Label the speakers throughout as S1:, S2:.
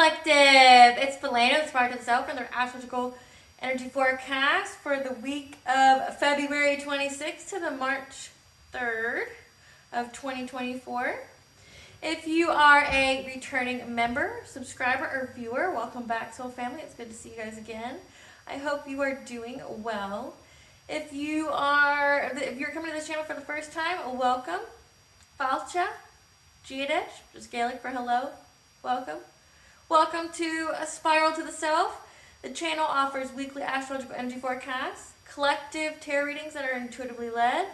S1: Collective. It's Belano, Aspiraltotheself, to the Self, and their astrological energy forecast for the week of February 26th to the March 3rd of 2024. If you are a returning member, subscriber, or viewer, welcome back, Soul Family. It's good to see you guys again. I hope you are doing well. If you're coming to this channel for the first time, welcome. Falcha, Giadesh, just Gaelic for hello. Welcome. Welcome to A Spiral to the Self. The channel offers weekly astrological energy forecasts, collective tarot readings that are intuitively led,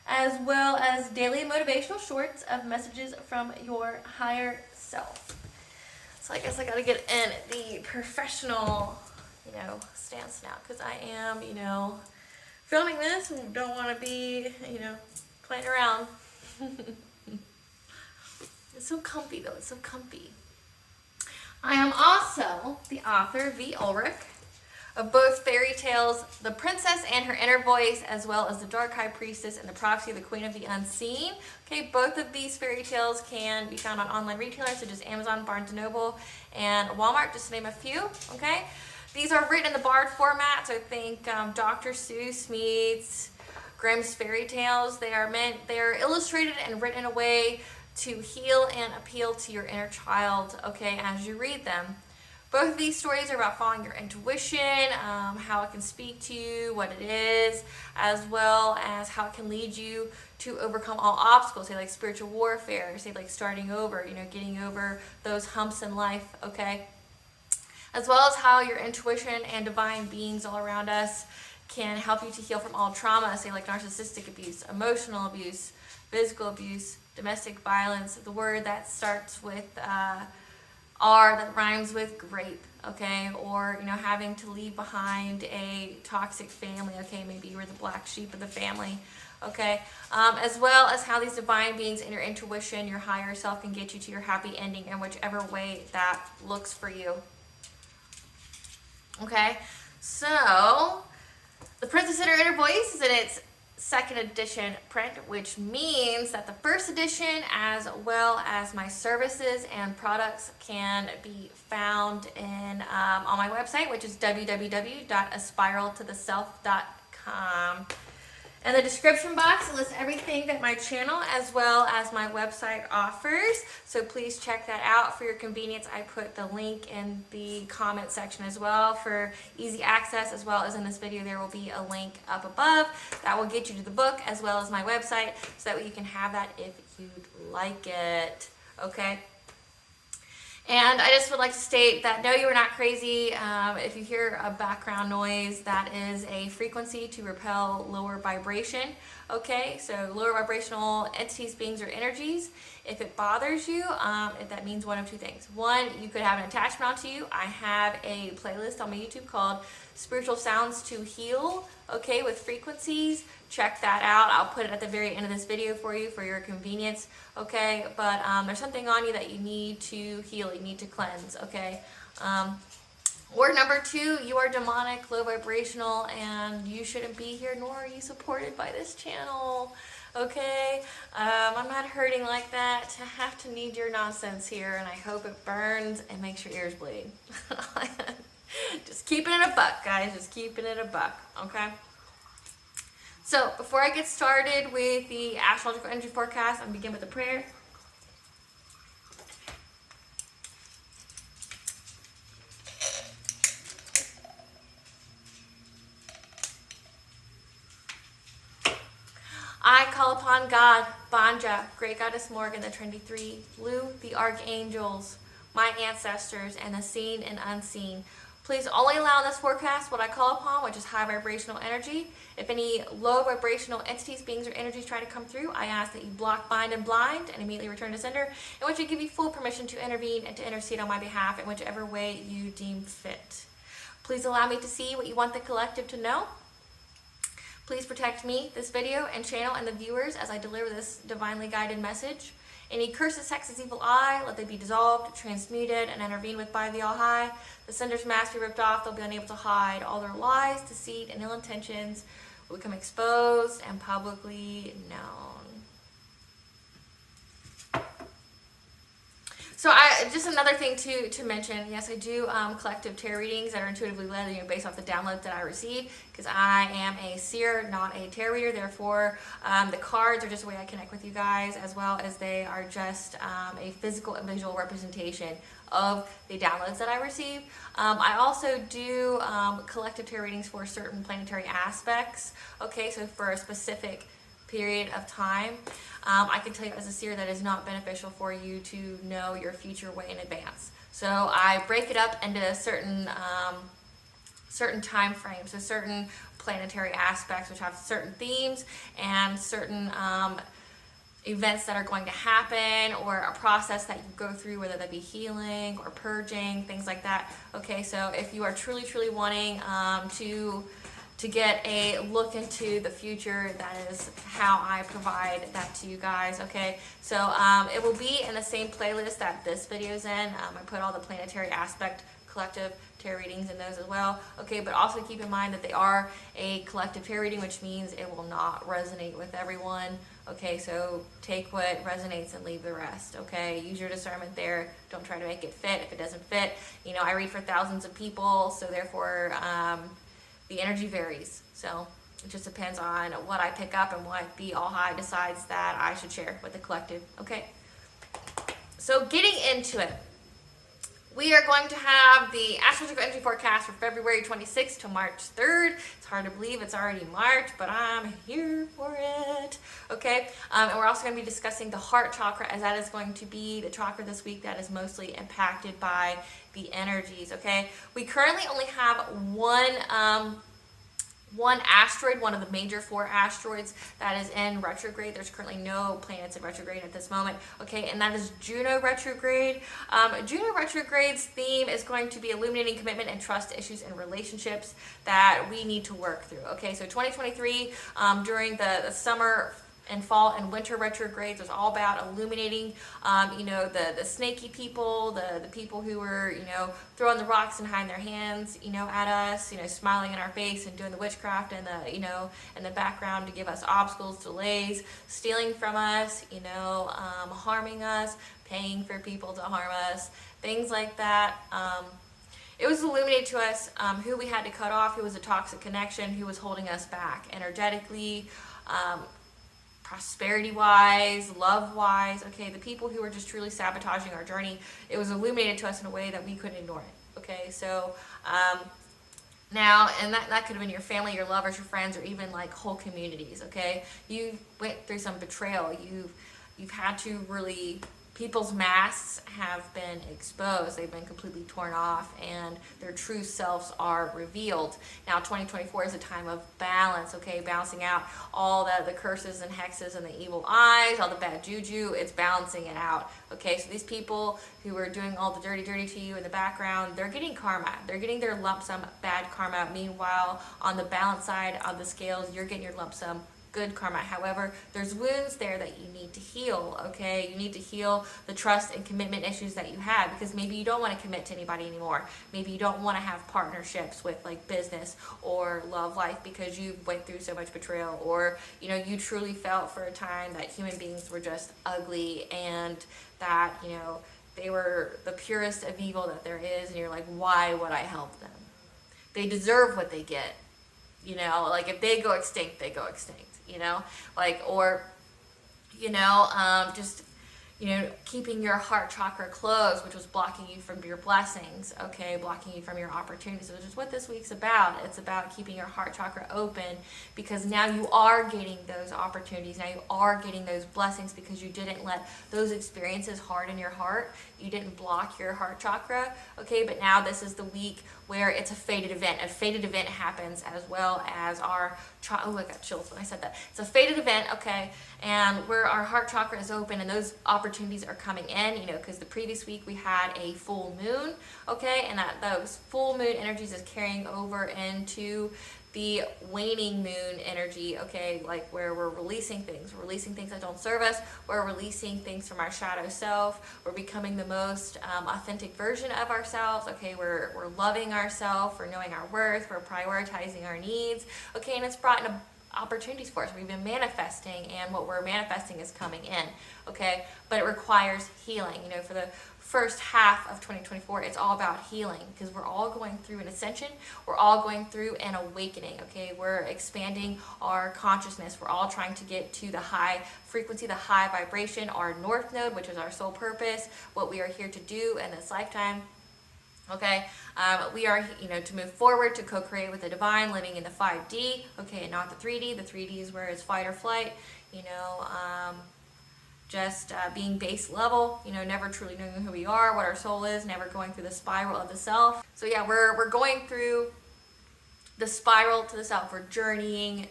S1: as well as daily motivational shorts of messages from your higher self. So I guess I gotta get in the professional, stance now, because I am, filming this and don't want to be, playing around. It's so comfy though, it's so comfy. I am also the author, V. Ulrich, of both fairy tales, The Princess and Her Inner Voice, as well as The Dark High Priestess and The Prophecy of the Queen of the Unseen. Okay, both of these fairy tales can be found on online retailers such as Amazon, Barnes & Noble, and Walmart, just to name a few, okay? These are written in the Bard format, so think Dr. Seuss meets Grimm's fairy tales. They are illustrated and written in a way to heal and appeal to your inner child, okay, as you read them. Both of these stories are about following your intuition, how it can speak to you, what it is, as well as how it can lead you to overcome all obstacles, say like spiritual warfare, say like starting over, getting over those humps in life, okay? As well as how your intuition and divine beings all around us can help you to heal from all trauma, say like narcissistic abuse, emotional abuse, physical abuse, domestic violence, the word that starts with R that rhymes with grape, okay, or having to leave behind a toxic family, okay, maybe you were the black sheep of the family, okay, as well as how these divine beings and your intuition, your higher self, can get you to your happy ending in whichever way that looks for you. Okay, so The Princess and Her Inner Voice is in its second edition print, which means that the first edition, as well as my services and products, can be found on my website, which is www.aspiraltotheself.com. In the description box, it lists everything that my channel as well as my website offers, so please check that out. For your convenience, I put the link in the comment section as well for easy access, as well as in this video there will be a link up above that will get you to the book as well as my website, so that way you can have that if you'd like it, okay? And I just would like to state that no, you are not crazy. If you hear a background noise, that is a frequency to repel lower vibration. Okay, so lower vibrational entities, beings, or energies. If it bothers you, that means one of two things. One, you could have an attachment onto you. I have a playlist on my YouTube called Spiritual Sounds to Heal, okay, with frequencies. Check that out. I'll put it at the very end of this video for you for your convenience, okay? But there's something on you that you need to heal, you need to cleanse, okay? Or number two, you are demonic, low vibrational, and you shouldn't be here, nor are you supported by this channel, okay? I'm not hurting like that to have to need your nonsense here, and I hope it burns and makes your ears bleed. Just keeping it a buck, guys, just keeping it a buck, okay? So, before I get started with the astrological energy forecast, I'm going to begin with a prayer. I call upon God, Banja, Great Goddess Morgan, the Trinity Three, Lu, the Archangels, my ancestors, and the seen and unseen. Please only allow in this forecast what I call upon, which is high vibrational energy. If any low vibrational entities, beings, or energies try to come through, I ask that you block, bind, and blind, and immediately return to sender, in which I give you full permission to intervene and to intercede on my behalf in whichever way you deem fit. Please allow me to see what you want the collective to know. Please protect me, this video, and channel, and the viewers as I deliver this divinely guided message. Any curses, hexes, evil eye, let they be dissolved, transmuted, and intervened with by the All-High. The sender's mask be ripped off, they'll be unable to hide. All their lies, deceit, and ill intentions will become exposed and publicly known. So just another thing to mention, yes, I do collective tarot readings that are intuitively led, based off the downloads that I receive, because I am a seer, not a tarot reader. Therefore, the cards are just a way I connect with you guys, as well as they are just a physical and visual representation of the downloads that I receive. I also do collective tarot readings for certain planetary aspects. Okay, so for a specific period of time. I can tell you as a seer that is not beneficial for you to know your future way in advance. So I break it up into certain time frames, so certain planetary aspects which have certain themes and certain events that are going to happen, or a process that you go through, whether that be healing or purging, things like that. Okay, so if you are truly wanting to get a look into the future, that is how I provide that to you guys. Okay, so it will be in the same playlist that this video is in. I put all the planetary aspect collective tarot readings in those as well. Okay, but also keep in mind that they are a collective tarot reading, which means it will not resonate with everyone. Okay, so take what resonates and leave the rest. Okay, use your discernment there. Don't try to make it fit if it doesn't fit. I read for thousands of people, so therefore the energy varies. So it just depends on what I pick up and what the All High decides that I should share with the collective. Okay, so getting into it, we are going to have the astrological energy forecast for February 26th to March 3rd. It's hard to believe it's already March, but I'm here for it. Okay, and we're also going to be discussing the heart chakra, as that is going to be the chakra this week that is mostly impacted by the energies. Okay, we currently only have one asteroid, one of the major 4 asteroids that is in retrograde. There's currently no planets in retrograde at this moment. Okay, and that is Juno retrograde. Juno retrograde's theme is going to be illuminating commitment and trust issues in relationships that we need to work through. Okay, so 2023, during the summer and fall and winter retrogrades, was all about illuminating the snaky people, the people who were throwing the rocks and hiding their hands at us, smiling in our face and doing the witchcraft and in the background to give us obstacles, delays, stealing from us, harming us, paying for people to harm us, things like that. It was illuminated to us who we had to cut off, who was a toxic connection, who was holding us back energetically, prosperity-wise, love-wise. Okay, the people who were just truly sabotaging our journey, it was illuminated to us in a way that we couldn't ignore it. Okay, so now, and that could have been your family, your lovers, your friends, or even like whole communities. Okay, you went through some betrayal. You've had to really, people's masks have been exposed. They've been completely torn off and their true selves are revealed. Now 2024 is a time of balance, okay? Balancing out all the curses and hexes and the evil eyes, all the bad juju, it's balancing it out. Okay, so these people who are doing all the dirty to you in the background, they're getting karma. They're getting their lump sum bad karma. Meanwhile, on the balance side of the scales, you're getting your lump sum good karma. However, there's wounds there that you need to heal. Okay, you need to heal the trust and commitment issues that you have, because maybe you don't want to commit to anybody anymore. Maybe you don't want to have partnerships with like business or love life because you went through so much betrayal, or you truly felt for a time that human beings were just ugly and that they were the purest of evil that there is, and you're like, why would I help them? They deserve what they get. Like if they go extinct, they go extinct. Just keeping your heart chakra closed, which was blocking you from your blessings, okay, blocking you from your opportunities, which is what this week's about. It's about keeping your heart chakra open, because now you are getting those opportunities, now you are getting those blessings, because you didn't let those experiences harden your heart. You didn't block your heart chakra, okay, but now this is the week where it's a fated event. A fated event happens as well as our oh, I got chills when I said that. It's a fated event, okay, and where our heart chakra is open and those opportunities are coming in, because the previous week we had a full moon, okay, and that those full moon energies is carrying over into the waning moon energy, okay, like where we're releasing things that don't serve us, we're releasing things from our shadow self, we're becoming the most authentic version of ourselves, okay, we're loving ourselves, we're knowing our worth, we're prioritizing our needs, okay, and it's brought in opportunities for us. We've been manifesting, and what we're manifesting is coming in, okay? But it requires healing. You know, for the first half of 2024, it's all about healing, because we're all going through an ascension. We're all going through an awakening, okay? We're expanding our consciousness. We're all trying to get to the high frequency, the high vibration, our north node, which is our soul purpose, what we are here to do in this lifetime. Okay, we are, you know, to move forward, to co-create with the divine, living in the 5D, okay, and not the 3D. The 3D is where it's fight or flight, you know, just being base level, you know, never truly knowing who we are, what our soul is, never going through the spiral of the self. So yeah, we're going through the spiral to the self. We're journeying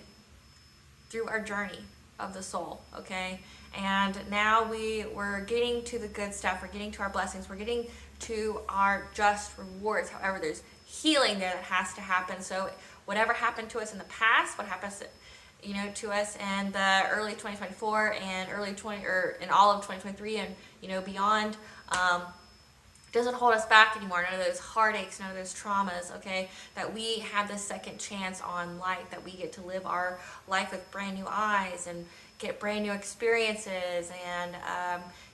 S1: through our journey of the soul, okay? And now we're getting to the good stuff. We're getting to our blessings. We're getting to our just rewards. However, there's healing there that has to happen. So whatever happened to us in the past, what happens, you know, to us in the early 2024 and in all of 2023 and, you know, beyond, doesn't hold us back anymore. None of those heartaches, none of those traumas, okay? That we have this second chance on life, that we get to live our life with brand new eyes and get brand new experiences and,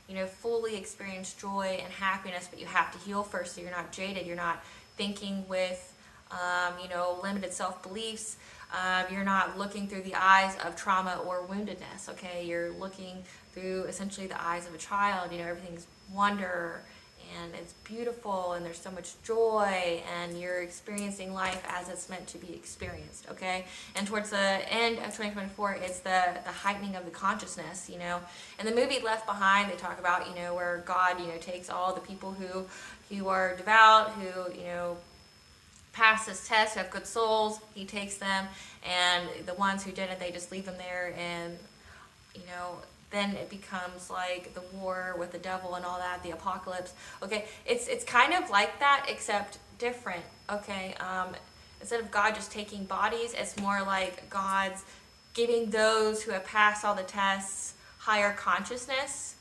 S1: you know, fully experience joy and happiness. But you have to heal first, so you're not jaded. You're not thinking with, you know, limited self-beliefs. You're not looking through the eyes of trauma or woundedness, okay? You're looking through essentially the eyes of a child. You know, everything's wonder and it's beautiful and there's so much joy and you're experiencing life as it's meant to be experienced, okay? And towards the end of 2024, it's the heightening of the consciousness, you know? In the movie Left Behind, they talk about, you know, where God, you know, takes all the people who are devout, who, you know, pass this test, who have good souls, he takes them, and the ones who didn't, they just leave them there, and, you know, then it becomes like the war with the devil and all that, the apocalypse. Okay, it's kind of like that, except different. Okay, instead of God just taking bodies, it's more like God's giving those who have passed all the tests higher consciousness.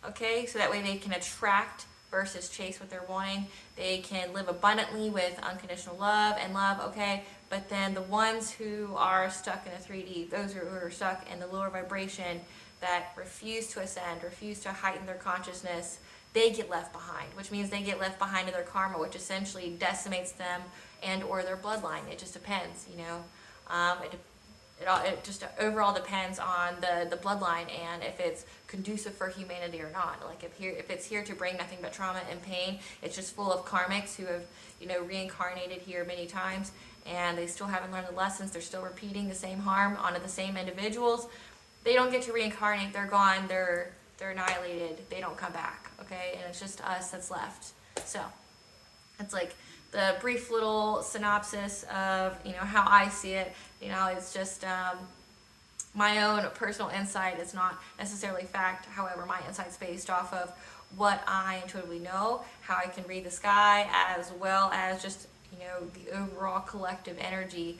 S1: Okay, so that way they can attract versus chase what they're wanting. They can live abundantly with unconditional love and love. Okay, but then the ones who are stuck in the 3D, those who are stuck in the lower vibration, that refuse to ascend, refuse to heighten their consciousness, they get left behind, which means they get left behind in their karma, which essentially decimates them and or their bloodline. It just depends, you know. It just overall depends on the bloodline and if it's conducive for humanity or not. Like if it's here to bring nothing but trauma and pain, it's just full of karmics who have, you know, reincarnated here many times and they still haven't learned the lessons. They're still repeating the same harm onto the same individuals. They don't get to reincarnate. They're gone. They're annihilated. They don't come back. Okay, and it's just us that's left. So it's like the brief little synopsis of, you know, how I see it. You know, it's just my own personal insight. It's not necessarily fact. However, my insight's based off of what I intuitively know, how I can read the sky, as well as just, you know, the overall collective energy.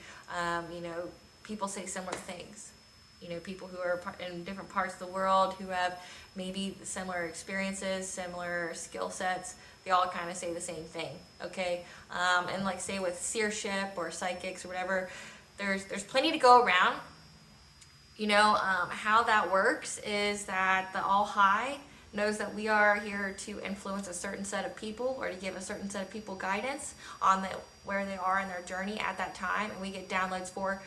S1: You know, people say similar things. You know, people who are in different parts of the world who have maybe similar experiences, similar skill sets, they all kind of say the same thing, okay? And like say with seership or psychics or whatever, there's plenty to go around. You know, how that works is that the All High knows that we are here to influence a certain set of people or to give a certain set of people guidance on where they are in their journey at that time, and we get downloads for,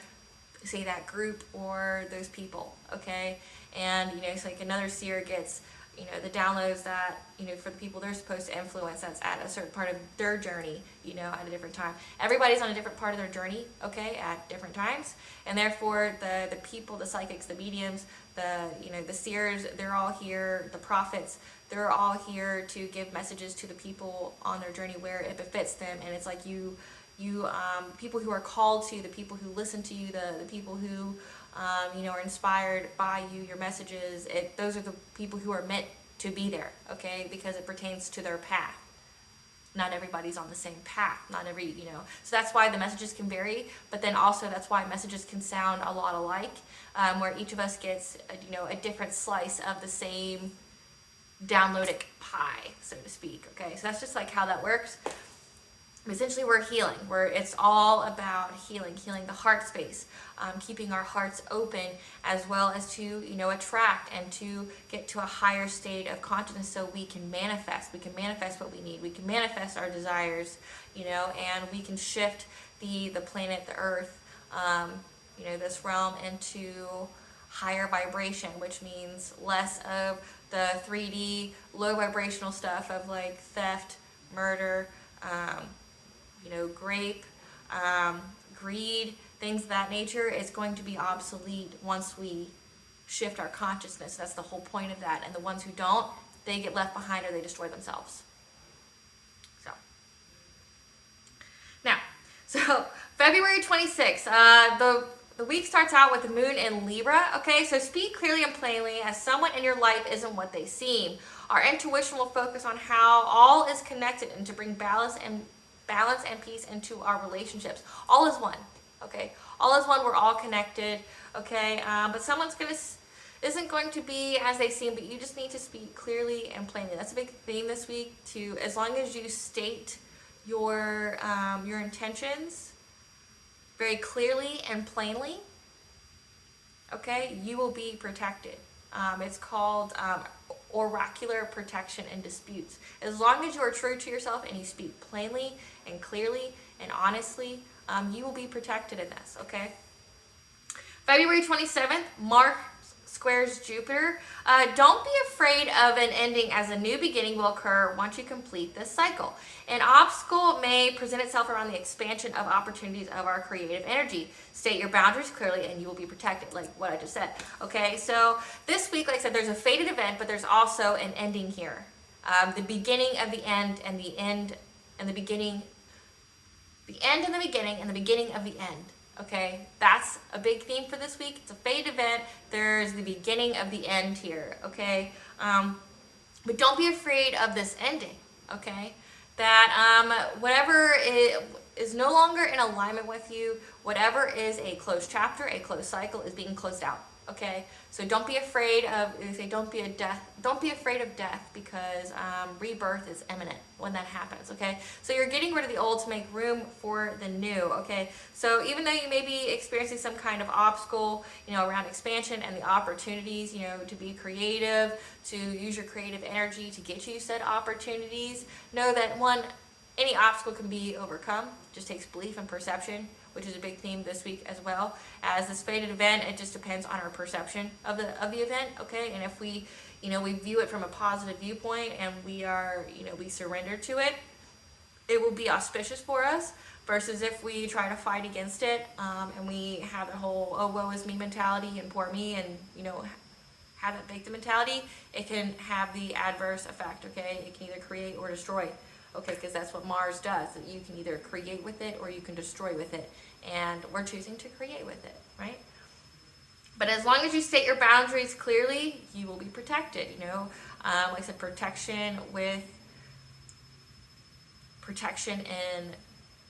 S1: say, that group or those people, okay? And, you know, it's like another seer gets, you know, the downloads that, you know, for the people they're supposed to influence, that's at a certain part of their journey, you know, at a different time. Everybody's on a different part of their journey, okay, at different times, and therefore the people, the psychics, the mediums, you know, the seers, they're all here, the prophets, they're all here to give messages to the people on their journey where it befits them. And it's like you people who are called to, the people who listen to you, the people who, you know, are inspired by you, your messages, those are the people who are meant to be there, okay, because it pertains to their path. Not everybody's on the same path, not every, you know, so that's why the messages can vary, but then also that's why messages can sound a lot alike, where each of us gets, you know, a different slice of the same downloaded pie, so to speak, okay, so that's just like how that works. essentially we're healing, where it's all about healing the heart space, keeping our hearts open, as well as to, you know, attract and to get to a higher state of consciousness, so we can manifest what we need, we can manifest our desires, you know, and we can shift the planet, the earth, you know, this realm into higher vibration, which means less of the 3D low vibrational stuff of like theft, murder, you know, rape, greed, things of that nature. Is going to be obsolete once we shift our consciousness. That's the whole point of that. And the ones who don't, they get left behind or they destroy themselves. So, now, so February 26th, the week starts out with the moon in Libra, okay? So speak clearly and plainly, as someone in your life isn't what they seem. Our intuition will focus on how all is connected and to bring balance and peace into our relationships. All is one, okay? All is one, we're all connected, okay? But someone's isn't going to be as they seem, but you just need to speak clearly and plainly. That's a big theme this week, too. As long as you state your intentions very clearly and plainly, okay, you will be protected. It's called oracular protection in disputes. As long as you are true to yourself and you speak plainly and clearly and honestly, you will be protected in this, okay? February 27th, Mars squares Jupiter. Don't be afraid of an ending, as a new beginning will occur once you complete this cycle. An obstacle may present itself around the expansion of opportunities of our creative energy. State your boundaries clearly and you will be protected, like what I just said. Okay, so this week, like I said, there's a fated event, but there's also an ending here. The beginning of the end and the end and the beginning. The end and the beginning and the beginning of the end. Okay, that's a big theme for this week. It's a fated event. There's the beginning of the end here, okay? But don't be afraid of this ending, okay? That whatever is no longer in alignment with you, whatever is a closed chapter, a closed cycle, is being closed out, okay? So don't be afraid of, they say don't be afraid of death, because rebirth is imminent when that happens, okay? So you're getting rid of the old to make room for the new, okay? So even though you may be experiencing some kind of obstacle, you know, around expansion and the opportunities, you know, to be creative, to use your creative energy to get you said opportunities, know that any obstacle can be overcome. It just takes belief and perception, which is a big theme this week as well. As this fated event, it just depends on our perception of the event, okay? And if we, you know, we view it from a positive viewpoint and we are, you know, we surrender to it, it will be auspicious for us, versus if we try to fight against it, and we have the whole, oh, woe is me mentality and poor me, and, you know, have that victim mentality, it can have the adverse effect, okay? It can either create or destroy. Okay, because that's what Mars does. That you can either create with it or you can destroy with it. And we're choosing to create with it, right? But as long as you state your boundaries clearly, you will be protected, you know. Like I said, protection in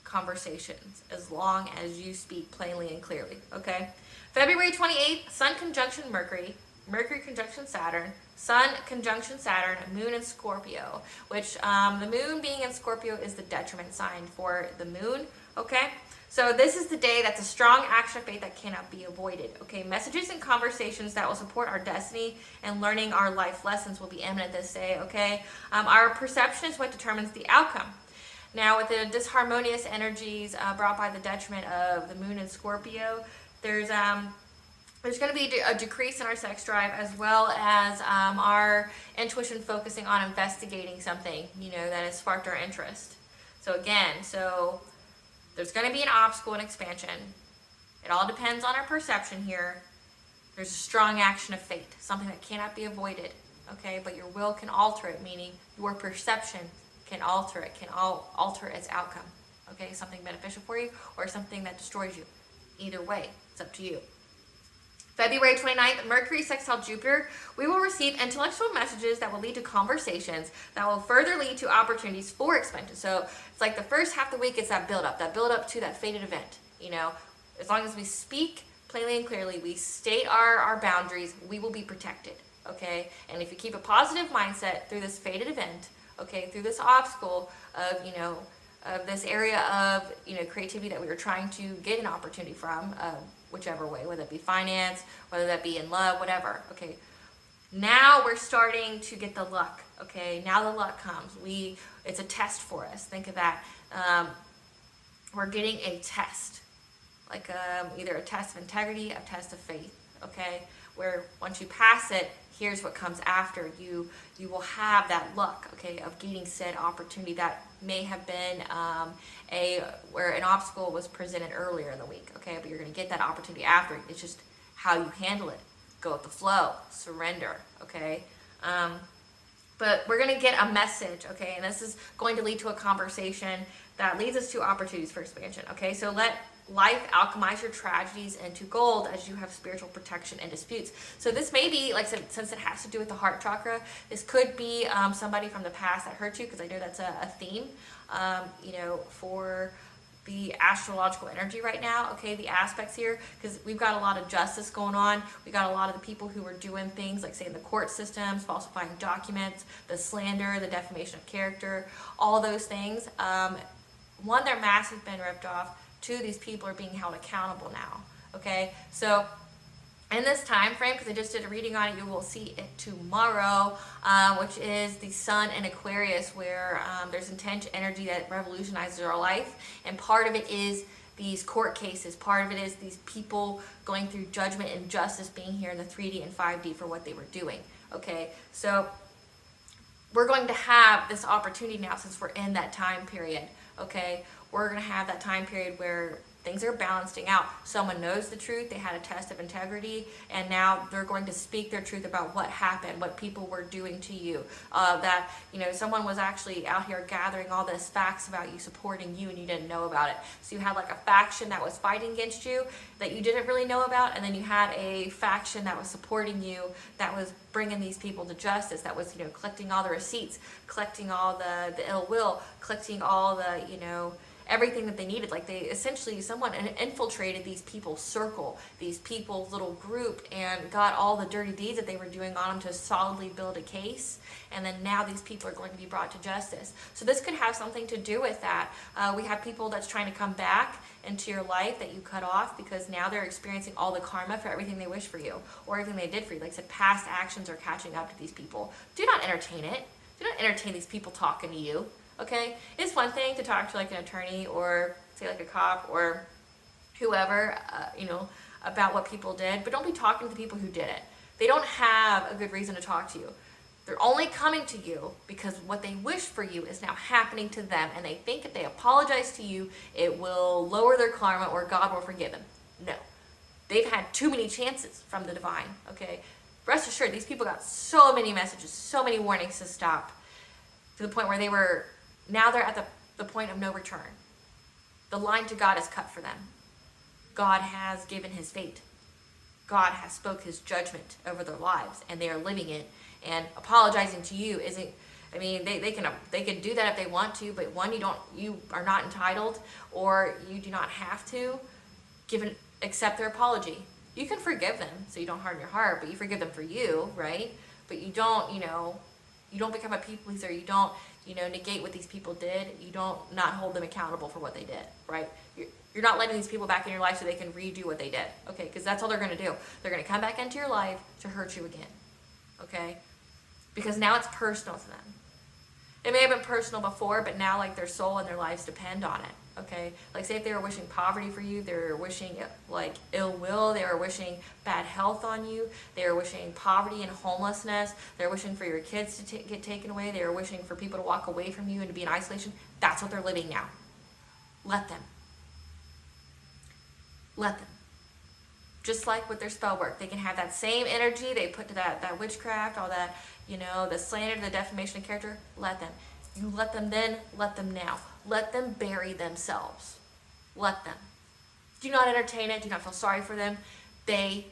S1: conversations, as long as you speak plainly and clearly, okay? February 28th, Sun conjunction Mercury, Mercury conjunction Saturn, Sun conjunction Saturn, Moon in Scorpio, which the Moon being in Scorpio is the detriment sign for the Moon, okay? So this is the day that's a strong action of faith that cannot be avoided, okay? Messages and conversations that will support our destiny and learning our life lessons will be imminent this day, okay? Our perception is what determines the outcome. Now, with the disharmonious energies brought by the detriment of the Moon in Scorpio, there's going to be a decrease in our sex drive, as well as our intuition focusing on investigating something, you know, that has sparked our interest. So again, there's going to be an obstacle in expansion. It all depends on our perception here. There's a strong action of fate, something that cannot be avoided, okay? But your will can alter it, meaning your perception can alter it, can alter its outcome, okay? Something beneficial for you or something that destroys you. Either way, it's up to you. February 29th, Mercury sextile Jupiter. We will receive intellectual messages that will lead to conversations that will further lead to opportunities for expansion. So it's like the first half of the week is that build up to that fated event. You know, as long as we speak plainly and clearly, we state our boundaries, we will be protected, okay? And if you keep a positive mindset through this fated event, okay, through this obstacle of, you know, this area of, you know, creativity that we were trying to get an opportunity from, whichever way, whether it be finance, whether that be in love, whatever. Okay, now we're starting to get the luck. Okay, now the luck comes. It's a test for us. Think of that. We're getting a test, like either a test of integrity, a test of faith. Okay, where once you pass it, here's what comes after. You will have that luck, okay, of getting said opportunity that may have been where an obstacle was presented earlier in the week, okay, but you're going to get that opportunity after. It's just how you handle it. Go with the flow, surrender, okay. But we're going to get a message, okay, and this is going to lead to a conversation that leads us to opportunities for expansion, okay. So let life alchemize your tragedies into gold as you have spiritual protection and disputes. So this may be, like, since it has to do with the heart chakra, this could be somebody from the past that hurt you, because I know that's a theme, you know, for the astrological energy right now, okay, the aspects here, because we've got a lot of justice going on. We got a lot of the people who are doing things like, say, in the court systems, falsifying documents, the slander, the defamation of character, all those things. One, their mask has been ripped off. Two, these people are being held accountable now, okay? So in this time frame, because I just did a reading on it, you will see it tomorrow, which is the sun in Aquarius, where there's intense energy that revolutionizes our life, and part of it is these court cases. Part of it is these people going through judgment and justice being here in the 3D and 5D for what they were doing, okay? So we're going to have this opportunity now, since we're in that time period, okay? We're going to have that time period where things are balancing out. Someone knows the truth, they had a test of integrity, and now they're going to speak their truth about what happened, what people were doing to you. That, you know, someone was actually out here gathering all this facts about you, supporting you, and you didn't know about it. So you had like a faction that was fighting against you that you didn't really know about, and then you had a faction that was supporting you, that was bringing these people to justice, that was, you know, collecting all the receipts, collecting all the ill will, collecting all the, you know, everything that they needed. Like, they essentially, someone infiltrated these people's circle, these people's little group, and got all the dirty deeds that they were doing on them to solidly build a case. And then now these people are going to be brought to justice. So this could have something to do with that. We have people that's trying to come back into your life that you cut off, because now they're experiencing all the karma for everything they wish for you, or everything they did for you. Like I said, past actions are catching up to these people. Do not entertain it. Do not entertain these people talking to you. Okay, it's one thing to talk to like an attorney, or say like a cop, or whoever, you know, about what people did, but don't be talking to the people who did it. They don't have a good reason to talk to you. They're only coming to you because what they wish for you is now happening to them, and they think if they apologize to you, it will lower their karma, or God will forgive them. No, they've had too many chances from the divine. Okay, rest assured, these people got so many messages, so many warnings to stop, to the point where now they're at the point of no return. The line to God is cut for them. God has given his fate. God has spoke his judgment over their lives, and they are living it. And apologizing to you isn't, I mean, they can do that if they want to, but one, you are not entitled, or you do not have to accept their apology. You can forgive them so you don't harden your heart, but you forgive them for you, right? But you don't, you don't become a people pleaser. You don't, negate what these people did. You don't not hold them accountable for what they did, right? You're not letting these people back in your life so they can redo what they did, okay? Because that's all they're going to do. They're going to come back into your life to hurt you again, okay? Because now it's personal to them. It may have been personal before, but now, like, their soul and their lives depend on it, okay? Like, say if they were wishing poverty for you, they were wishing, like, ill will, they were wishing bad health on you, they were wishing poverty and homelessness, they were wishing for your kids to get taken away, they were wishing for people to walk away from you and to be in isolation. That's what they're living now. Let them. Let them. Just like with their spell work, they can have that same energy they put to that witchcraft, all that, the slander, the defamation of character. Let them. You let them then, let them now. Let them bury themselves. Let them. Do not entertain it. Do not feel sorry for them. They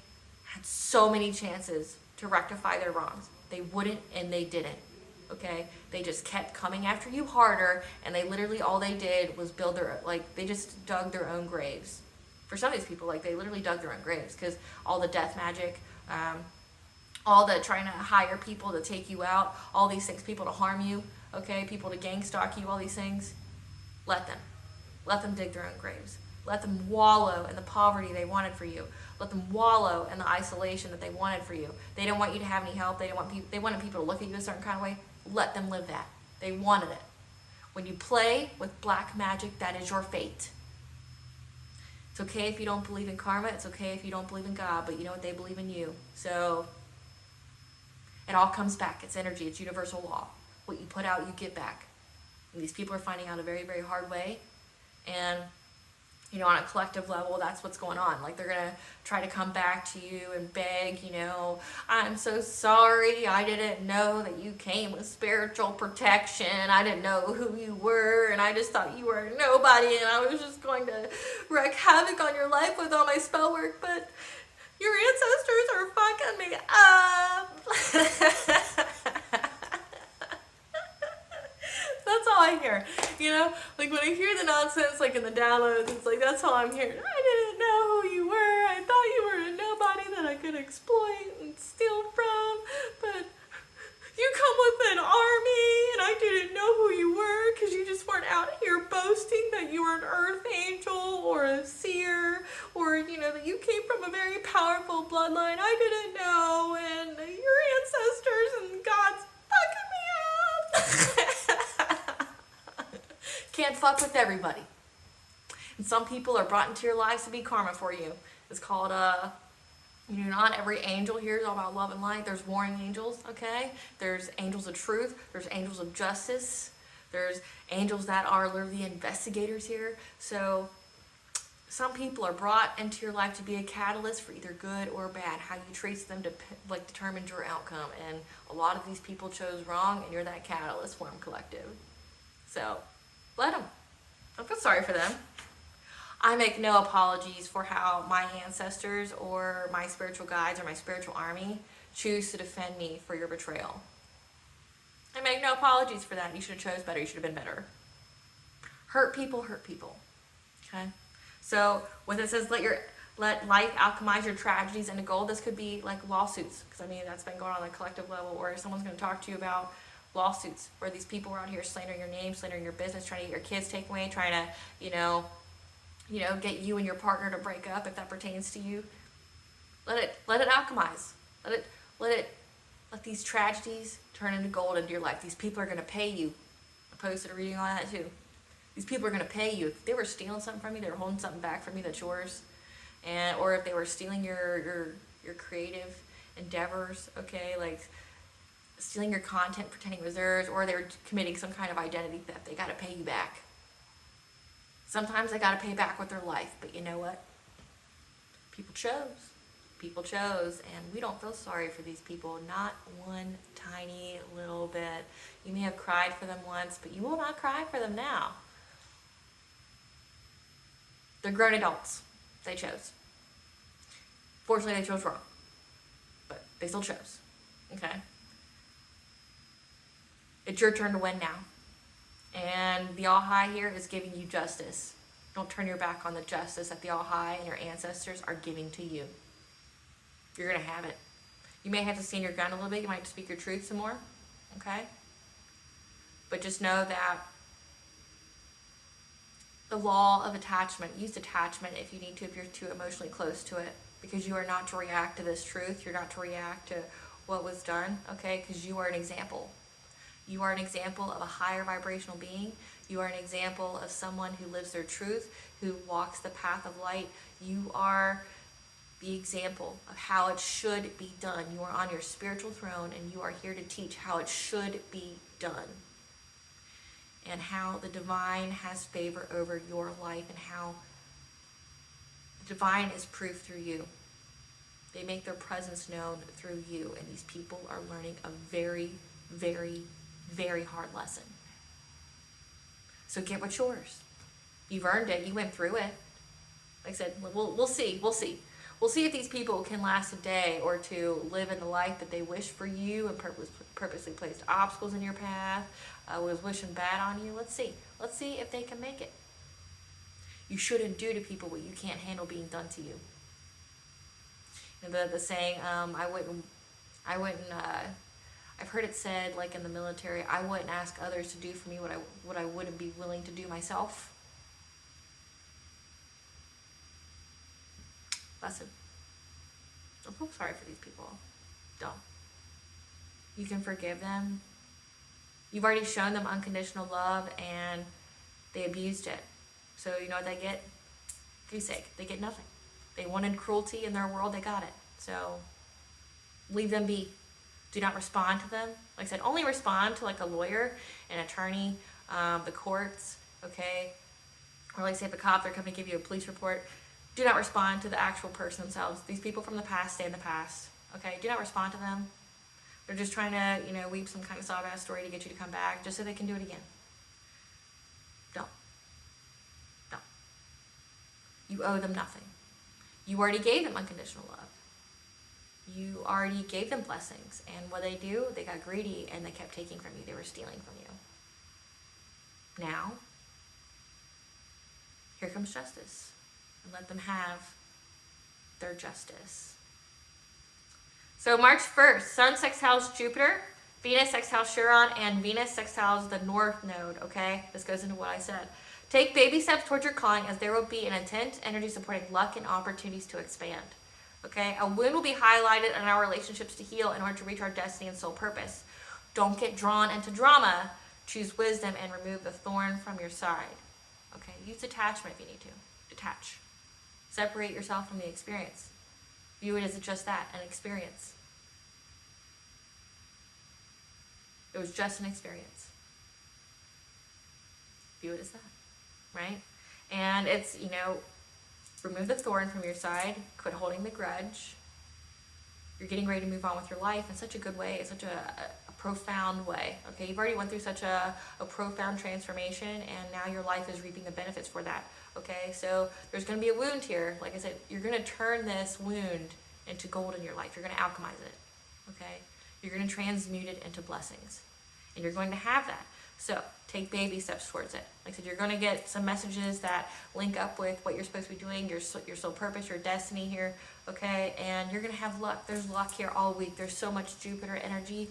S1: had so many chances to rectify their wrongs. They wouldn't, and they didn't. Okay? They just kept coming after you harder, and they literally, all they did was they just dug their own graves. For some of these people, they literally dug their own graves, because all the death magic, all the trying to hire people to take you out, all these things, people to harm you, okay, people to gang stalk you, all these things, Let them. Let them dig their own graves. Let them wallow in the poverty they wanted for you. Let them wallow in the isolation that they wanted for you. They don't want you to have any help. They wanted people to look at you a certain kind of way. Let them live that. They wanted it. When you play with black magic, that is your fate. It's okay if you don't believe in karma. It's okay if you don't believe in God, but you know what? They believe in you. So it all comes back. It's energy. It's universal law. What you put out, you get back. And these people are finding out a very, very hard way. And, you know, on a collective level, that's what's going on. Like, they're going to try to come back to you and beg, you know, I'm so sorry. I didn't know that you came with spiritual protection. I didn't know who you were. And I just thought you were a nobody. And I was just going to wreak havoc on your life with all my spell work. But your ancestors are fucking me up. That's all I hear, you know, like when I hear the nonsense, like in the downloads, it's like, that's all I'm hearing. I didn't know who you were. I thought you were a nobody that I could exploit and steal from, but you come with an army and I didn't know who you were because you just weren't out here boasting that you were an earth angel or a seer or, you know, that you came from a very powerful bloodline. I didn't know, and your ancestors and God's fucking me up. Can't fuck with everybody. And some people are brought into your lives to be karma for you. It's called, you know, not every angel here is all about love and light. There's warring angels, okay? There's angels of truth. There's angels of justice. There's angels that are literally investigators here. So some people are brought into your life to be a catalyst for either good or bad. How you treat them determines your outcome. And a lot of these people chose wrong, and you're that catalyst for them, collective. So let them. Don't feel sorry for them. I make no apologies for how my ancestors or my spiritual guides or my spiritual army choose to defend me for your betrayal. I make no apologies for that. You should have chose better. You should have been better. Hurt people, okay? So when it says let life alchemize your tragedies into gold, this could be like lawsuits, because I mean that's been going on a collective level, or someone's going to talk to you about lawsuits where these people are out here slandering your name, slandering your business, trying to get your kids taken away, trying to, you know, get you and your partner to break up if that pertains to you. Let it alchemize. Let these tragedies turn into gold into your life. These people are going to pay you. I posted a reading on that too. These people are going to pay you. If they were stealing something from you, they were holding something back from you that's yours, or if they were stealing your creative endeavors, okay, like stealing your content, pretending it was theirs, or they were committing some kind of identity theft, they got to pay you back. Sometimes they got to pay back with their life, but you know what? People chose, and we don't feel sorry for these people, not one tiny little bit. You may have cried for them once, but you will not cry for them now. They're grown adults. They chose. Fortunately, they chose wrong, but they still chose, okay? It's your turn to win now. And the All High here is giving you justice. Don't turn your back on the justice that the All High and your ancestors are giving to you. You're going to have it. You may have to stand your ground a little bit. You might have to speak your truth some more. Okay? But just know that the law of attachment, use attachment if you need to, if you're too emotionally close to it. Because you are not to react to this truth. You're not to react to what was done. Okay? Because you are an example. You are an example of a higher vibrational being. You are an example of someone who lives their truth, who walks the path of light. You are the example of how it should be done. You are on your spiritual throne, and you are here to teach how it should be done, and how the divine has favor over your life, and how the divine is proof through you. They make their presence known through you, and these people are learning a very, very, very hard lesson. So get what's yours. You've earned it. You went through it. Like I said, we'll see. We'll see if these people can last a day or two, live in the life that they wish for you, and purposely placed obstacles in your path, was wishing bad on you. Let's see. Let's see if they can make it. You shouldn't do to people what you can't handle being done to you. And the saying, I I've heard it said, like in the military, I wouldn't ask others to do for me what I wouldn't be willing to do myself. Lesson. Don't feel sorry for these people. Don't. You can forgive them. You've already shown them unconditional love and they abused it. So you know what they get? Goose egg. They get nothing. They wanted cruelty in their world, they got it. So leave them be. Do not respond to them. Like I said, only respond to like a lawyer, an attorney, the courts, okay? Or like say if a cop, they're coming to give you a police report, do not respond to the actual person themselves. These people from the past stay in the past, okay? Do not respond to them. They're just trying to, you know, weave some kind of sob-ass story to get you to come back just so they can do it again. Don't. You owe them nothing. You already gave them unconditional love. You already gave them blessings. And what they do, they got greedy and they kept taking from you. They were stealing from you. Now, here comes justice. And let them have their justice. So March 1st, Sun sextiles Jupiter, Venus sextiles Chiron, and Venus sextiles the North Node, okay? This goes into what I said. Take baby steps towards your calling as there will be an intense energy supporting luck and opportunities to expand, okay? A wound will be highlighted in our relationships to heal in order to reach our destiny and soul purpose. Don't get drawn into drama. Choose wisdom and remove the thorn from your side, okay? Use detachment if you need to. Detach. Separate yourself from the experience. View it as just that, an experience. It was just an experience. View it as that, right? And it's, you know, remove the thorn from your side, quit holding the grudge. You're getting ready to move on with your life in such a good way, in such a profound way, okay? You've already went through such a profound transformation, and now your life is reaping the benefits for that, okay? So there's going to be a wound here. Like I said, you're going to turn this wound into gold in your life. You're going to alchemize it, okay? You're going to transmute it into blessings, and you're going to have that. So take baby steps towards it. Like I said, you're going to get some messages that link up with what you're supposed to be doing, your soul purpose, your destiny here, okay? And you're going to have luck. There's luck here all week. There's so much Jupiter energy,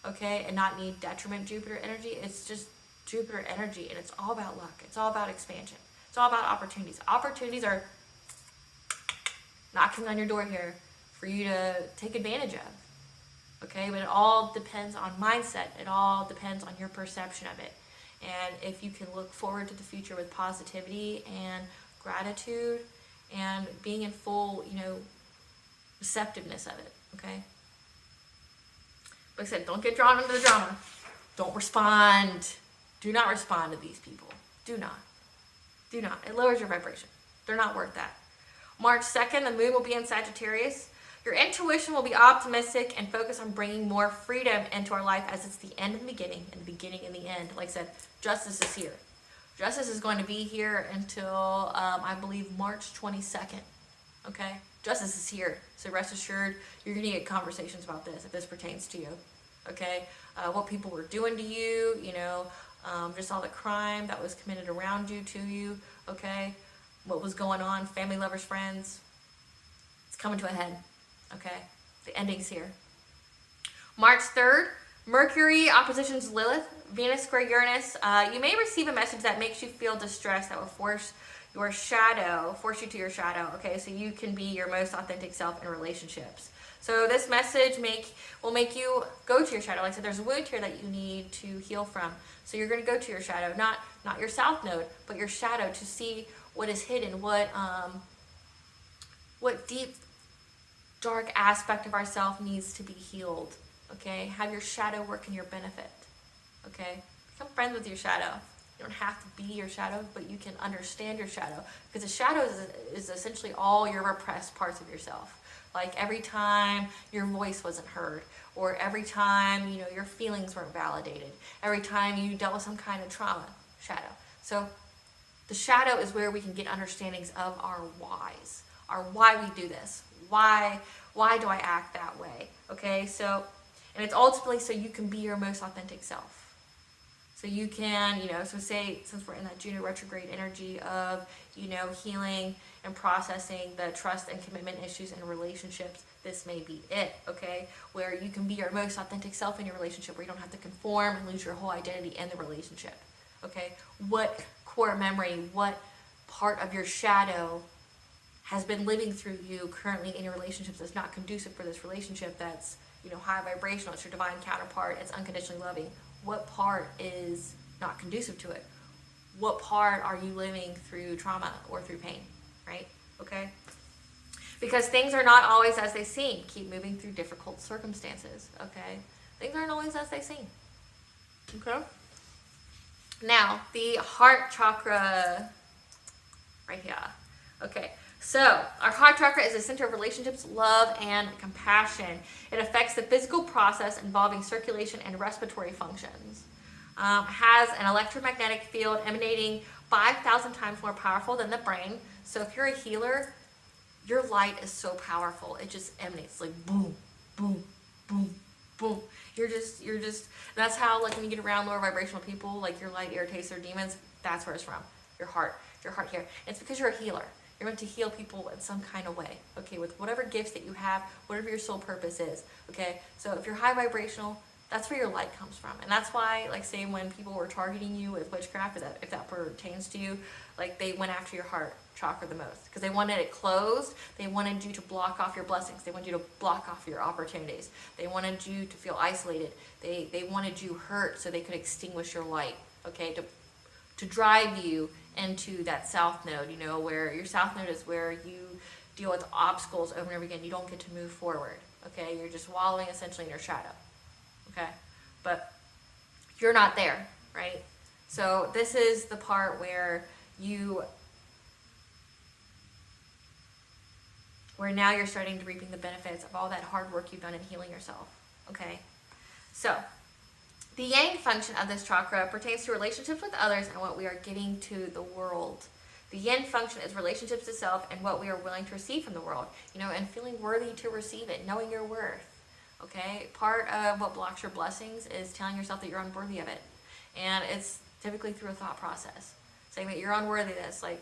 S1: okay? And not need detriment Jupiter energy. It's just Jupiter energy, and it's all about luck. It's all about expansion. It's all about opportunities. Opportunities are knocking on your door here for you to take advantage of. Okay, but it all depends on mindset. It all depends on your perception of it. And if you can look forward to the future with positivity and gratitude and being in full, you know, receptiveness of it, okay? Like I said, don't get drawn into the drama. Don't respond. Do not respond to these people. Do not. Do not. It lowers your vibration. They're not worth that. March 2nd, the moon will be in Sagittarius. Your intuition will be optimistic and focus on bringing more freedom into our life as it's the end and the beginning and the beginning and the end. Like I said, justice is here. Justice is going to be here until, I believe, March 22nd. Okay? Justice is here. So rest assured, you're going to get conversations about this if this pertains to you. Okay? What people were doing to you, you know, just all the crime that was committed around you, to you. Okay? What was going on, family, lovers, friends. It's coming to a head. Okay, the ending's here. March 3rd, Mercury oppositions Lilith, Venus square Uranus. You may receive a message that makes you feel distressed, that will force you to your shadow, okay? So you can be your most authentic self in relationships. So this message will make you go to your shadow. Like I said, there's a wound here that you need to heal from. So you're going to go to your shadow, not your south node, but your shadow, to see what is hidden, what deep, dark aspect of ourself needs to be healed, okay? Have your shadow work in your benefit, okay? Become friends with your shadow. You don't have to be your shadow, but you can understand your shadow, because the shadow is essentially all your repressed parts of yourself. Like every time your voice wasn't heard, or every time, you know, your feelings weren't validated, every time you dealt with some kind of trauma, shadow. So the shadow is where we can get understandings of our whys, our why we do this. Why do I act that way? Okay, so, and it's ultimately so you can be your most authentic self. So you can, you know, so say, since we're in that Juno retrograde energy of, you know, healing and processing the trust and commitment issues in relationships, this may be it, okay? Where you can be your most authentic self in your relationship, where you don't have to conform and lose your whole identity in the relationship, okay? What core memory, what part of your shadow has been living through you currently in your relationships that's not conducive for this relationship, that's, you know, high vibrational, it's your divine counterpart, it's unconditionally loving. What part is not conducive to it? What part are you living through trauma or through pain, right? Okay? Because things are not always as they seem. Keep moving through difficult circumstances, okay? Things aren't always as they seem, okay? Now, the heart chakra, right here. Okay, so our heart chakra is the center of relationships, love, and compassion. It affects the physical process involving circulation and respiratory functions. Has an electromagnetic field emanating 5,000 times more powerful than the brain. So if you're a healer, your light is so powerful. It just emanates like boom, boom, boom, boom. You're just, that's how, like, when you get around lower vibrational people, like, your light irritates their demons. That's where it's from. Your heart here. It's because you're a healer. You're meant to heal people in some kind of way, okay, with whatever gifts that you have, whatever your soul purpose is, okay? So if you're high vibrational, that's where your light comes from. And that's why, like, say when people were targeting you with witchcraft, if that pertains to you, like, they went after your heart chakra the most because they wanted it closed. They wanted you to block off your blessings. They wanted you to block off your opportunities. They wanted you to feel isolated. They wanted you hurt so they could extinguish your light, okay, to drive you into that south node, you know, where your south node is where you deal with obstacles over and over again. You don't get to move forward, okay? You're just wallowing essentially in your shadow, okay? But you're not there, right? So this is the part where now you're starting to reaping the benefits of all that hard work you've done in healing yourself, okay? So the yang function of this chakra pertains to relationships with others and what we are giving to the world. The yin function is relationships to self and what we are willing to receive from the world, you know, and feeling worthy to receive it, knowing your worth, okay? Part of what blocks your blessings is telling yourself that you're unworthy of it. And it's typically through a thought process, saying that you're unworthy of this. Like,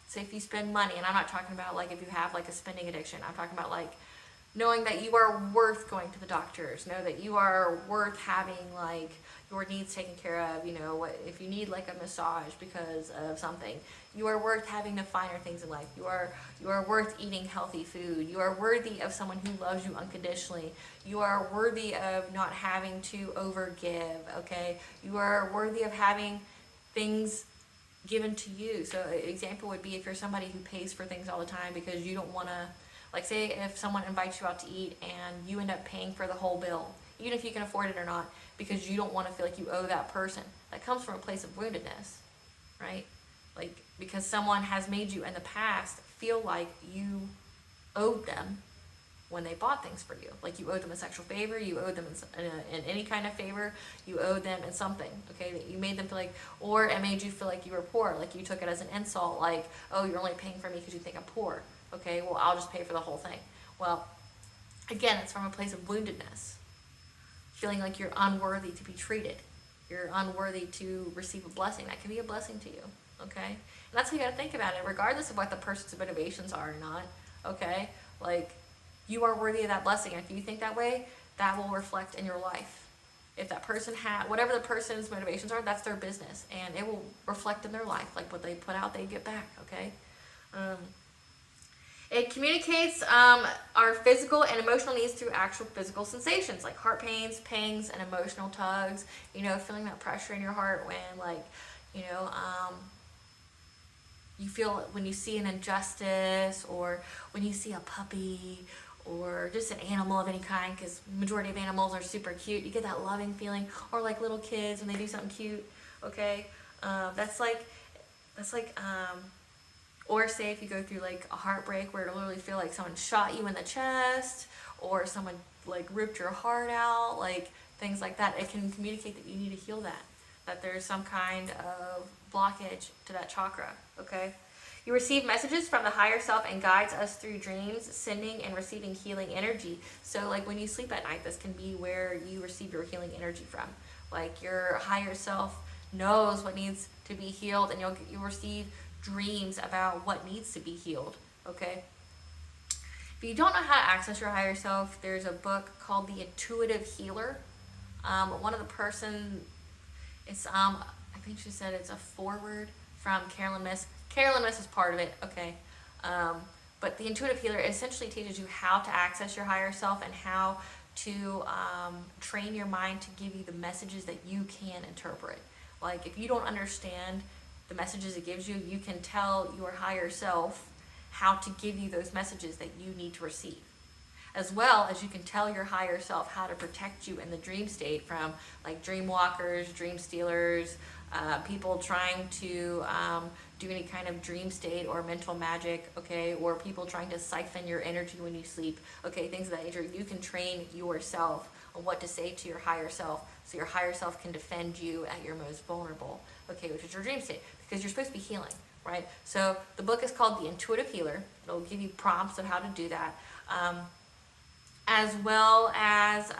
S1: say if you spend money, and I'm not talking about, like, if you have, like, a spending addiction. I'm talking about, like, knowing that you are worth going to the doctors, know that you are worth having, like, your needs taken care of, you know, if you need, like, a massage because of something, you are worth having the finer things in life. You are worth eating healthy food. You are worthy of someone who loves you unconditionally. You are worthy of not having to overgive, okay? You are worthy of having things given to you. So an example would be if you're somebody who pays for things all the time because you don't want to, like, say if someone invites you out to eat and you end up paying for the whole bill, even if you can afford it or not, because you don't want to feel like you owe that person. That comes from a place of woundedness, right? Like, because someone has made you in the past feel like you owed them when they bought things for you. Like, you owed them a sexual favor, you owed them in any kind of favor, you owed them in something, okay, that you made them feel like, or it made you feel like you were poor, like you took it as an insult, like, oh, you're only paying for me because you think I'm poor, okay, well, I'll just pay for the whole thing. Well, again, it's from a place of woundedness, feeling like you're unworthy to be treated, you're unworthy to receive a blessing. That can be a blessing to you, okay, and that's how you got to think about it, regardless of what the person's motivations are or not, okay, like, you are worthy of that blessing. If you think that way, that will reflect in your life. If that person whatever the person's motivations are, that's their business, and it will reflect in their life. Like, what they put out, they get back, okay? It communicates our physical and emotional needs through actual physical sensations, like heart pains, pangs, and emotional tugs. You know, feeling that pressure in your heart when, like, you know, you feel when you see an injustice, or when you see a puppy, or just an animal of any kind, because majority of animals are super cute. You get that loving feeling, or like little kids when they do something cute, okay? That's like, or say if you go through like a heartbreak where it'll literally feel like someone shot you in the chest, or someone like ripped your heart out, like things like that. It can communicate that you need to heal that there's some kind of blockage to that chakra, okay? You receive messages from the higher self and guides us through dreams, sending and receiving healing energy. So like when you sleep at night, this can be where you receive your healing energy from. Like your higher self knows what needs to be healed, and you'll receive dreams about what needs to be healed, okay? If you don't know how to access your higher self, there's a book called The Intuitive Healer. One of the person, it's I think she said it's a foreword from Carolyn Miss. Carolyn Miss is part of it, okay. But the Intuitive Healer essentially teaches you how to access your higher self and how to train your mind to give you the messages that you can interpret. Like if you don't understand the messages it gives you, you can tell your higher self how to give you those messages that you need to receive. As well as you can tell your higher self how to protect you in the dream state from like dream walkers, dream stealers, people trying to do any kind of dream state or mental magic, okay, or people trying to siphon your energy when you sleep, okay, things of that nature. You can train yourself on what to say to your higher self so your higher self can defend you at your most vulnerable, okay, which is your dream state, because you're supposed to be healing, right? So the book is called The Intuitive Healer. It'll give you prompts on how to do that. As well as,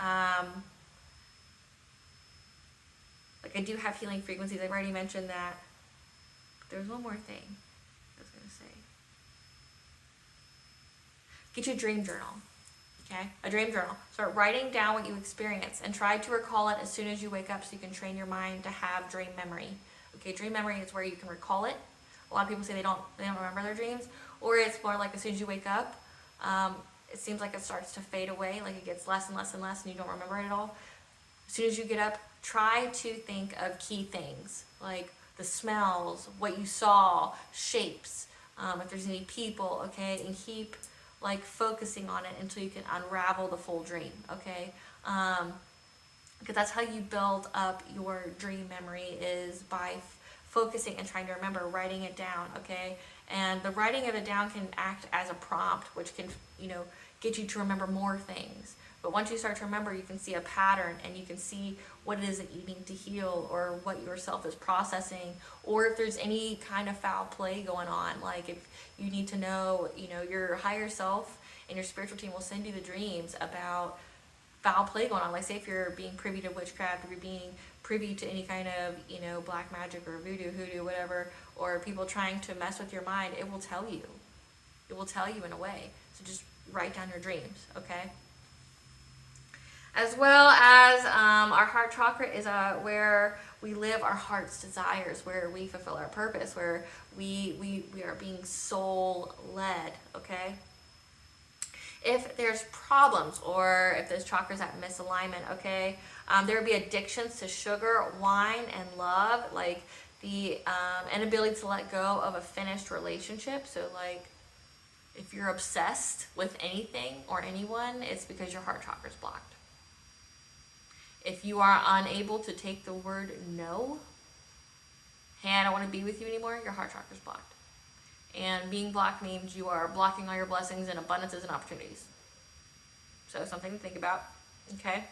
S1: like I do have healing frequencies. I've already mentioned that. But there's one more thing I was going to say. Get your dream journal, okay? A dream journal. Start writing down what you experience and try to recall it as soon as you wake up so you can train your mind to have dream memory. Okay, dream memory is where you can recall it. A lot of people say they don't remember their dreams, or it's more like as soon as you wake up, it seems like it starts to fade away, like it gets less and less and less and you don't remember it at all. As soon as you get up, try to think of key things, like the smells, what you saw, shapes, if there's any people, okay, and keep like focusing on it until you can unravel the full dream, okay? Because that's how you build up your dream memory, is by focusing and trying to remember, writing it down, okay? And the writing of it down can act as a prompt, which can, get you to remember more things. But once you start to remember, you can see a pattern and you can see what it is that you need to heal, or what yourself is processing, or if there's any kind of foul play going on. Like if you need to know, your higher self and your spiritual team will send you the dreams about foul play going on. Like say if you're being privy to witchcraft, or you're being privy to any kind of, black magic or voodoo, hoodoo, whatever, or people trying to mess with your mind, it will tell you. It will tell you in a way. So just write down your dreams, okay? As well as our heart chakra is where we live our heart's desires, where we fulfill our purpose, where we are being soul led, okay? If there's problems, or if those chakras at misalignment, okay, there would be addictions to sugar, wine, and love, like the inability to let go of a finished relationship. So like if you're obsessed with anything or anyone, it's because your heart chakra is blocked. If you are unable to take the word no, hey, I don't want to be with you anymore, your heart chakra is blocked. And being blocked means you are blocking all your blessings and abundances and opportunities. So something to think about, okay?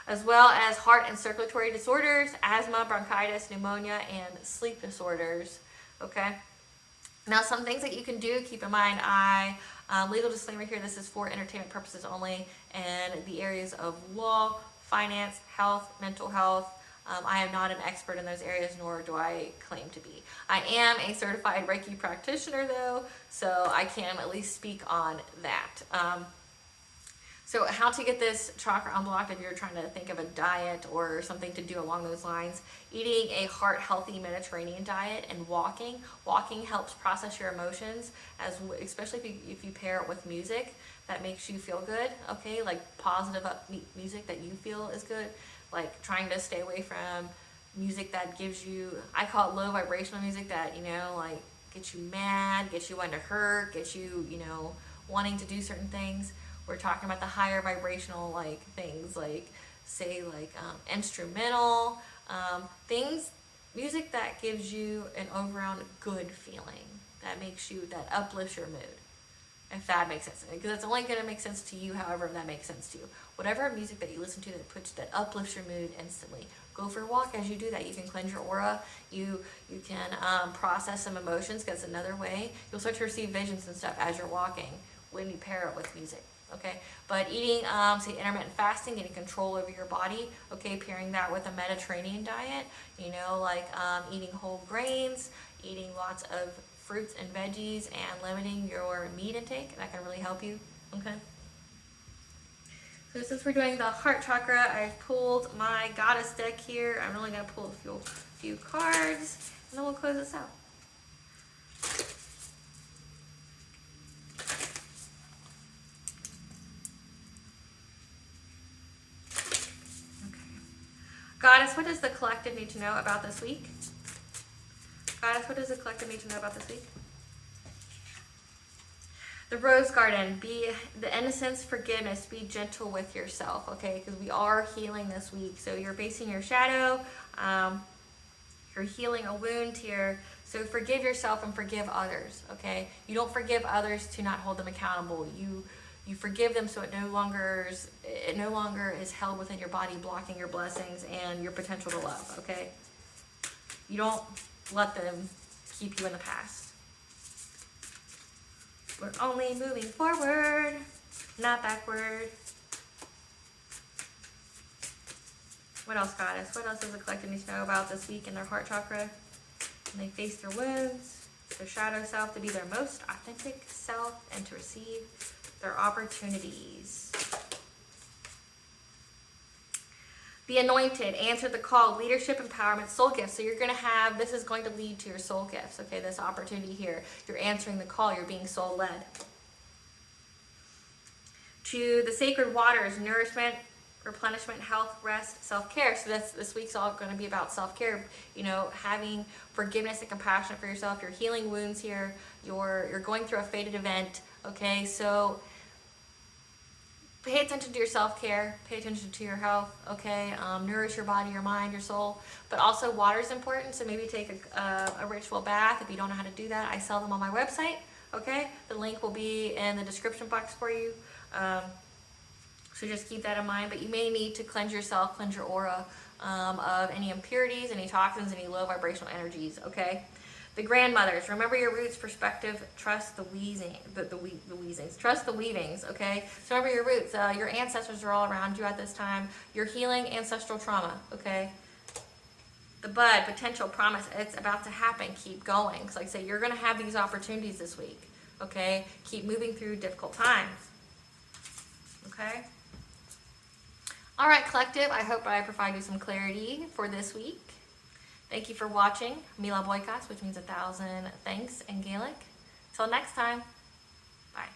S1: As well as heart and circulatory disorders, asthma, bronchitis, pneumonia, and sleep disorders, okay? Now, some things that you can do, keep in mind, legal disclaimer here, this is for entertainment purposes only, and the areas of law, finance, health, mental health. I am not an expert in those areas, nor do I claim to be. I am a certified Reiki practitioner, though, so I can at least speak on that. So how to get this chakra unblocked, if you're trying to think of a diet or something to do along those lines, eating a heart-healthy Mediterranean diet and walking. Walking helps process your emotions, especially if you pair it with music that makes you feel good, okay? Like positive upbeat music that you feel is good. Like trying to stay away from music that gives you, I call it low vibrational music that, like gets you mad, gets you wanting to hurt, gets you, wanting to do certain things. We're talking about the higher vibrational like things, like say like instrumental things, music that gives you an overall good feeling, that uplifts your mood. If that makes sense, because it's only going to make sense to you, however that makes sense to you. Whatever music that you listen to that uplifts your mood instantly. Go for a walk as you do that. You can cleanse your aura. You can process some emotions. That's another way. You'll start to receive visions and stuff as you're walking when you pair it with music. Okay, but eating, say intermittent fasting, getting control over your body. Okay, pairing that with a Mediterranean diet. Like eating whole grains, eating lots of fruits and veggies, and limiting your meat intake. That can really help you. Okay. So since we're doing the heart chakra, I've pulled my goddess deck here. I'm only going to pull a few cards, and then we'll close this out. Goddess, what does the collective need to know about this week? Goddess, what does the collective need to know about this week? The Rose Garden, be the innocence, forgiveness, be gentle with yourself, okay? Because we are healing this week. So you're facing your shadow, you're healing a wound here. So forgive yourself and forgive others, okay? You don't forgive others to not hold them accountable. You forgive them so it no longer is held within your body, blocking your blessings and your potential to love, okay? You don't let them keep you in the past. We're only moving forward, not backward. What else, Goddess? What else does the collective need to know about this week in their heart chakra? When they face their wounds, their shadow self, to be their most authentic self and to receive their opportunities. Be anointed, answer the call, leadership, empowerment, soul gifts. So you're going to have, this is going to lead to your soul gifts, okay, this opportunity here. You're answering the call, you're being soul led. To the sacred waters, nourishment, replenishment, health, rest, self-care. So this week's all going to be about self-care, you know, having forgiveness and compassion for yourself. You're healing wounds here. You're going through a fated event, okay? So pay attention to your self-care, pay attention to your health, okay? Nourish your body, your mind, your soul. But also water is important, so maybe take a ritual bath. If you don't know how to do that, I sell them on my website, okay? The link will be in the description box for you. So just keep that in mind. But you may need to cleanse yourself, cleanse your aura of any impurities, any toxins, any low vibrational energies, okay? The grandmothers, remember your roots, perspective, trust the weavings, trust the weavings, okay? So remember your roots, your ancestors are all around you at this time. You're healing ancestral trauma, okay? The bud, potential, promise, it's about to happen. Keep going. So like I say, you're going to have these opportunities this week, okay? Keep moving through difficult times, okay? All right, collective, I hope I provide you some clarity for this week. Thank you for watching. Mila Boikas, which means 1,000 thanks in Gaelic. Till next time, bye.